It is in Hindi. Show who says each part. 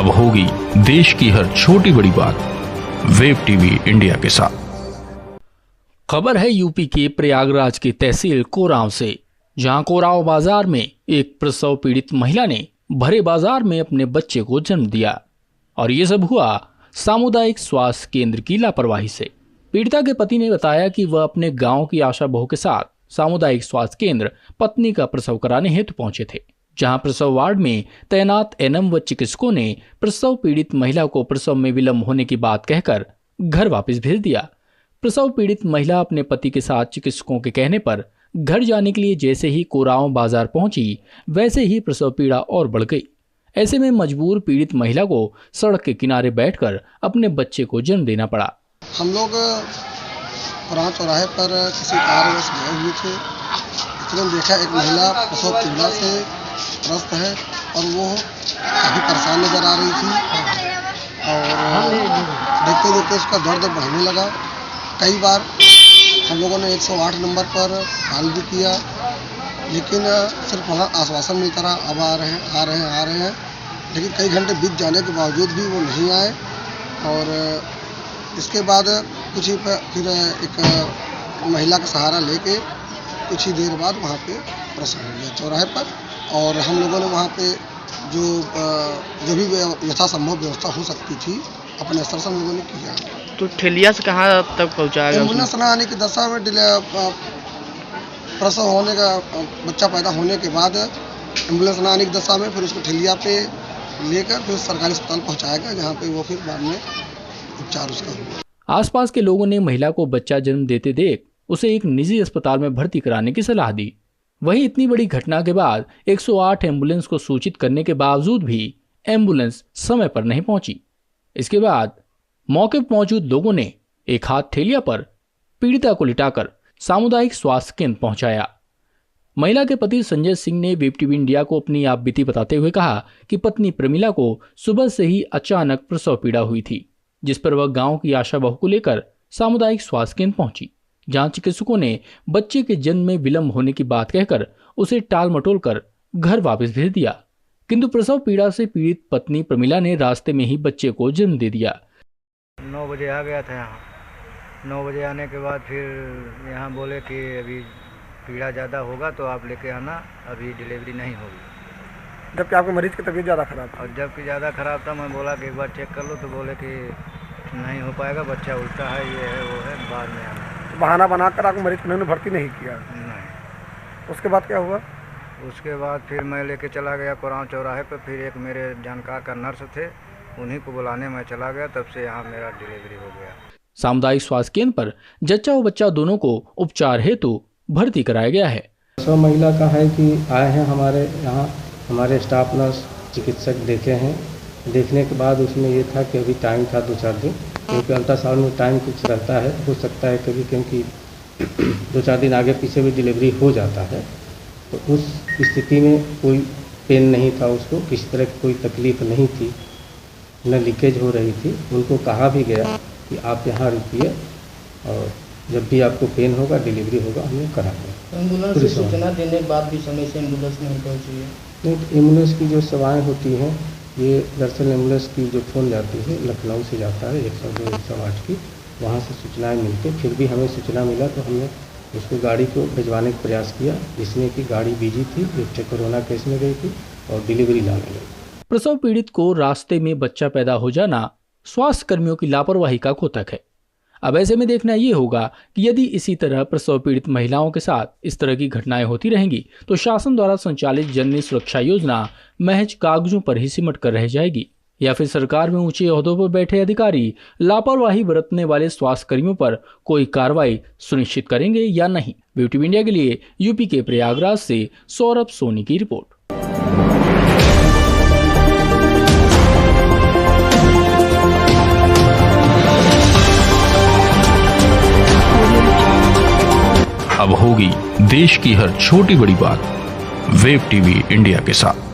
Speaker 1: अब होगी देश की हर छोटी बड़ी बात वेब टीवी इंडिया के साथ। खबर है यूपी के प्रयागराज की तहसील कोरांव से, जहां कोरांव बाजार में एक प्रसव पीड़ित महिला ने भरे बाजार में अपने बच्चे को जन्म दिया और ये सब हुआ सामुदायिक स्वास्थ्य केंद्र की लापरवाही से। पीड़िता के पति ने बताया कि वह अपने गांव की आशा बहू के साथ सामुदायिक स्वास्थ्य केंद्र पत्नी का प्रसव कराने हेतु पहुंचे थे, जहां प्रसव वार्ड में तैनात एनएम व चिकित्सकों ने प्रसव पीड़ित महिला को प्रसव में विलंब होने की बात कहकर घर वापस भेज दिया। प्रसव पीड़ित महिला अपने पति के साथ चिकित्सकों के कहने पर घर जाने के लिए जैसे ही कोरांव बाजार पहुंची, वैसे ही प्रसव पीड़ा और बढ़ गई। ऐसे में मजबूर पीड़ित महिला को सड़क के किनारे बैठकर अपने बच्चे को जन्म देना पड़ा।
Speaker 2: हम लोग कोरांव चौराहे पर किसी कार्यवश गए हुए थे। इतने देखा एक महिला प्रसव पीड़ा से ग्रस्त है और वो काफ़ी परेशान नजर आ रही थी और देखते देखते उसका दर्द बढ़ने लगा। कई बार हम लोगों ने 108 नंबर पर कॉल भी किया, लेकिन सिर्फ वहाँ आश्वासन मिलता रहा, अब आ रहे हैं, लेकिन कई घंटे बीत जाने के बावजूद भी वो नहीं आए। और इसके बाद कुछ ही फिर एक महिला का सहारा लेके कुछ ही देर बाद वहाँ पे प्रसव हो गया चौराहे पर। और हम लोगों ने वहाँ पे जो भी यथासंभव व्यवस्था हो सकती थी अपने स्तर से हम लोगों ने किया।
Speaker 3: तो ठेलिया से कहाँ तक पहुँचाया?
Speaker 2: एम्बुलेंस न आने की दशा में प्रसव होने का बच्चा पैदा होने के बाद एम्बुलेंस न आने की दशा में फिर उसको ठेलिया पे लेकर फिर सरकारी अस्पताल पहुँचाया गया, जहाँ पे वो फिर बाद में उपचार उसका हुआ।
Speaker 1: आसपास के लोगों ने महिला को बच्चा जन्म देते देख उसे एक निजी अस्पताल में भर्ती कराने की सलाह दी। वहीं इतनी बड़ी घटना के बाद 108 एम्बुलेंस को सूचित करने के बावजूद भी एम्बुलेंस समय पर नहीं पहुंची। इसके बाद मौके पर मौजूद लोगों ने एक हाथ ठेलिया पर पीड़िता को लिटाकर सामुदायिक स्वास्थ्य केंद्र पहुंचाया। महिला के पति संजय सिंह ने वेब टीवी इंडिया को अपनी आपबीती बताते हुए कहा कि पत्नी प्रमिला को सुबह से ही अचानक प्रसव पीड़ा हुई थी, जिस पर वह गांव की आशा बहू को लेकर सामुदायिक स्वास्थ्य केंद्र पहुंची, जहां चिकित्सकों ने बच्चे के जन्म में विलंब होने की बात कहकर उसे टाल मटोल कर घर वापस भेज दिया। किंतु प्रसव पीड़ा से पीड़ित पत्नी प्रमिला ने रास्ते में ही बच्चे को जन्म दे दिया।
Speaker 4: 9 बजे आ गया था यहाँ। 9 बजे आने के बाद फिर यहाँ बोले कि अभी पीड़ा ज़्यादा होगा तो आप लेके आना, अभी डिलीवरी नहीं होगी।
Speaker 2: जबकि आपके मरीज की तबीयत ज़्यादा खराब था।
Speaker 4: और जबकि ज़्यादा खराब था, मैं बोला कि एक बार चेक कर लो, तो बोले कि नहीं हो पाएगा, बच्चा उल्टा है, ये है वो है, बाद में आना।
Speaker 2: बहाना बनाकर आपको मरीज को उन्होंने भर्ती नहीं किया?
Speaker 4: नहीं।
Speaker 2: उसके बाद क्या हुआ?
Speaker 4: उसके बाद फिर मैं लेके चला गया कोरांव चौराहे पे। फिर एक मेरे जानकार का नर्स थे, उन्हीं को बुलाने मैं चला गया, तब से यहाँ मेरा डिलीवरी हो गया।
Speaker 1: सामुदायिक स्वास्थ्य केंद्र पर जच्चा व बच्चा दोनों को उपचार हेतु भर्ती कराया गया है।
Speaker 5: प्रसव महिला का है कि आए हैं हमारे यहाँ, हमारे स्टाफ नर्स चिकित्सक देखे हैं। देखने के बाद उसमें ये था कि अभी टाइम था 2-4 दिन, क्योंकि अल्ट्रासाउंड में टाइम कुछ रहता है, हो सकता है कभी, क्योंकि 2-4 दिन आगे पीछे भी डिलीवरी हो जाता है। तो उस स्थिति में कोई पेन नहीं था, उसको किसी तरह की कोई तकलीफ नहीं थी, न लीकेज हो रही थी। उनको कहा भी गया कि आप यहाँ रुकिए और जब भी आपको पेन होगा, डिलीवरी होगा, हम लोग करा देंगे।
Speaker 3: एम्बुलेंस की सूचना देने के बाद भी समय से एम्बुलेंस नहीं पहुँची है।
Speaker 5: नहीं, एम्बुलेंस की जो सेवाएँ होती हैं, ये दरअसल एम्बुलेंस की जो फ़ोन जाती है लखनऊ से जाता है 102 108 की, वहाँ से सूचनाएं मिलती। फिर भी हमें सूचना मिला तो हमने उसको गाड़ी को भिजवाने का प्रयास किया, जिसमें कि गाड़ी बिजी थी, एक कोरोना केस में गई थी और डिलीवरी लाने गई।
Speaker 1: प्रसव पीड़ित को रास्ते में बच्चा पैदा हो जाना स्वास्थ्य कर्मियों की लापरवाही का द्योतक है। अब ऐसे में देखना ये होगा कि यदि इसी तरह प्रसव पीड़ित महिलाओं के साथ इस तरह की घटनाएं होती रहेंगी तो शासन द्वारा संचालित जननी सुरक्षा योजना महज कागजों पर ही सिमट कर रह जाएगी, या फिर सरकार में ऊंचे ओहदों पर बैठे अधिकारी लापरवाही बरतने वाले स्वास्थ्य कर्मियों पर कोई कार्रवाई सुनिश्चित करेंगे या नहीं। वेब टीवी इंडिया के लिए यूपी के प्रयागराज से सौरभ सोनी की रिपोर्ट। अब होगी देश की हर छोटी बड़ी बात वेब टीवी इंडिया के साथ।